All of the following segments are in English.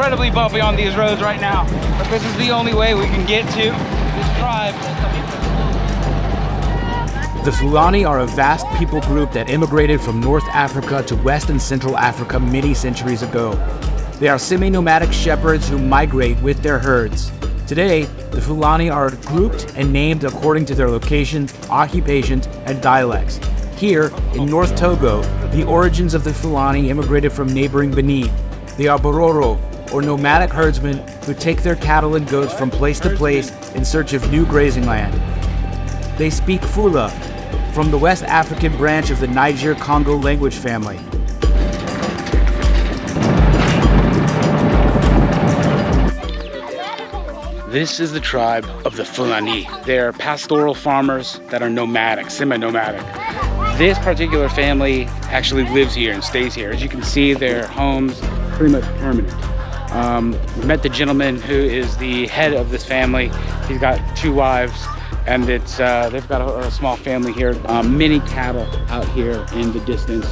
incredibly bumpy on these roads right now, but this is the only way we can get to this tribe. The Fulani are a vast people group that immigrated from North Africa to West and Central Africa many centuries ago. They are semi-nomadic shepherds who migrate with their herds. Today, the Fulani are grouped and named according to their location, occupations, and dialects. Here, in North Togo, the origins of the Fulani immigrated from neighboring Benin. They are Bororo, or nomadic herdsmen who take their cattle and goats from place to place in search of new grazing land. They speak Fula, from the West African branch of the Niger-Congo language family. This is the tribe of the Fulani. They're pastoral farmers that are nomadic, semi-nomadic. This particular family actually lives here and stays here. As you can see, their home's pretty much permanent. We met the gentleman who is the head of this family. He's got 2 wives, and it's they've got a small family here. Many cattle out here in the distance,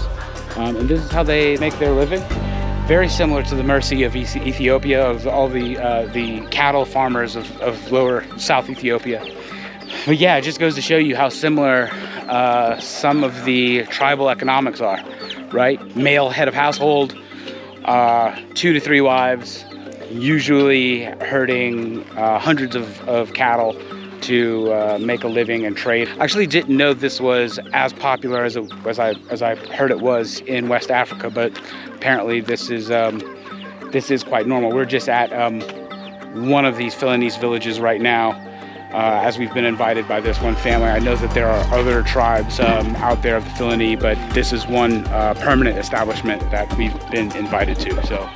and this is how they make their living. Very similar to the Mercy of Ethiopia, of all the cattle farmers of lower South Ethiopia. But yeah, it just goes to show you how similar some of the tribal economics are, right? Male head of household, 2 to 3 wives, usually herding hundreds of cattle to make a living and trade. I actually didn't know this was as popular as I heard it was in West Africa, but apparently this is quite normal. We're just at one of these Fulanese villages right now, as we've been invited by this one family. I know that there are other tribes out there of the Fulani, but this is one permanent establishment that we've been invited to. So.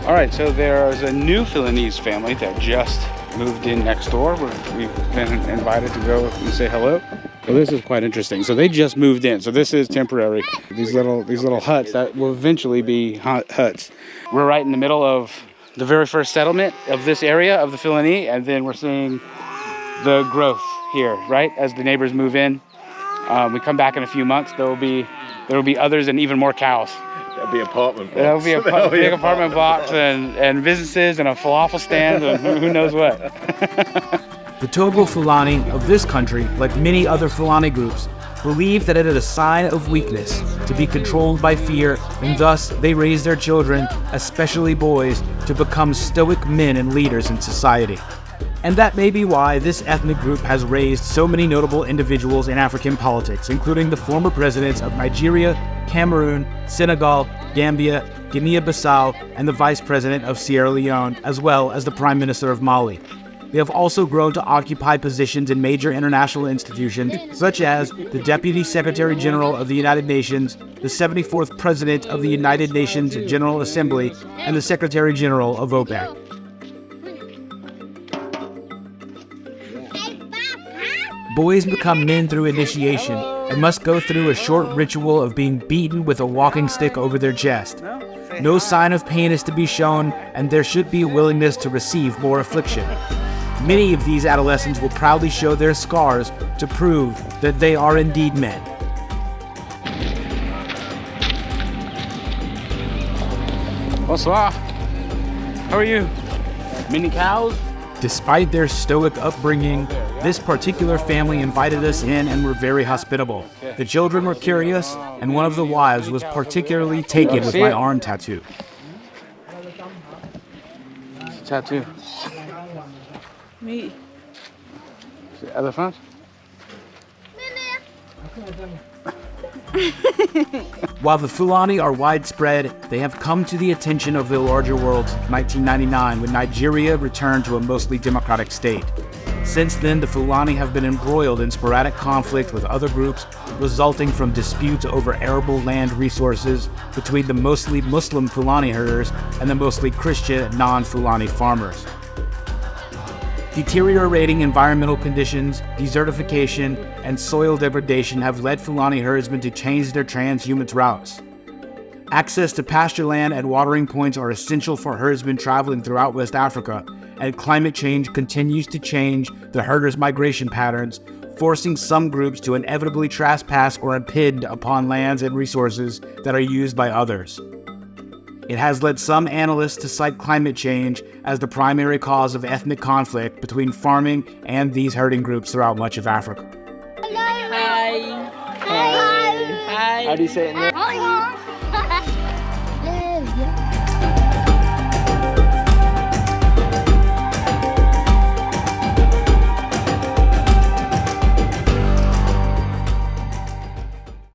All right, so there's a new Fulanese family that just moved in next door. We've been invited to go and say hello. So this is quite interesting. So they just moved in. So this is temporary. These little huts that will eventually be huts. We're right in the middle of the very first settlement of this area of the Fulani, and then we're seeing the growth here, right? As the neighbors move in, we come back in a few months. There will be others and even more cows. There'll be apartment blocks. There'll be a big apartment blocks and businesses and a falafel stand and who knows what. The Togo Fulani of this country, like many other Fulani groups, believe that it is a sign of weakness to be controlled by fear, and thus they raise their children, especially boys, to become stoic men and leaders in society. And that may be why this ethnic group has raised so many notable individuals in African politics, including the former presidents of Nigeria, Cameroon, Senegal, Gambia, Guinea-Bissau, and the vice president of Sierra Leone, as well as the prime minister of Mali. They have also grown to occupy positions in major international institutions, such as the Deputy Secretary General of the United Nations, the 74th President of the United Nations General Assembly, and the Secretary General of OPEC. Boys become men through initiation and must go through a short ritual of being beaten with a walking stick over their chest. No sign of pain is to be shown, and there should be a willingness to receive more affliction. Many of these adolescents will proudly show their scars to prove that they are indeed men. Bonsoir. How are you? Many cows? Despite their stoic upbringing, this particular family invited us in and were very hospitable. The children were curious, and one of the wives was particularly taken with my arm tattoo. Tattoo. Me. Elephant? While the Fulani are widespread, they have come to the attention of the larger world since 1999, when Nigeria returned to a mostly democratic state. Since then, the Fulani have been embroiled in sporadic conflict with other groups, resulting from disputes over arable land resources between the mostly Muslim Fulani herders and the mostly Christian non-Fulani farmers. Deteriorating environmental conditions, desertification, and soil degradation have led Fulani herdsmen to change their transhumance routes. Access to pasture land and watering points are essential for herdsmen traveling throughout West Africa, and climate change continues to change the herders' migration patterns, forcing some groups to inevitably trespass or impede upon lands and resources that are used by others. It has led some analysts to cite climate change as the primary cause of ethnic conflict between farming and these herding groups throughout much of Africa. Hi. Hi. How do you say it in there?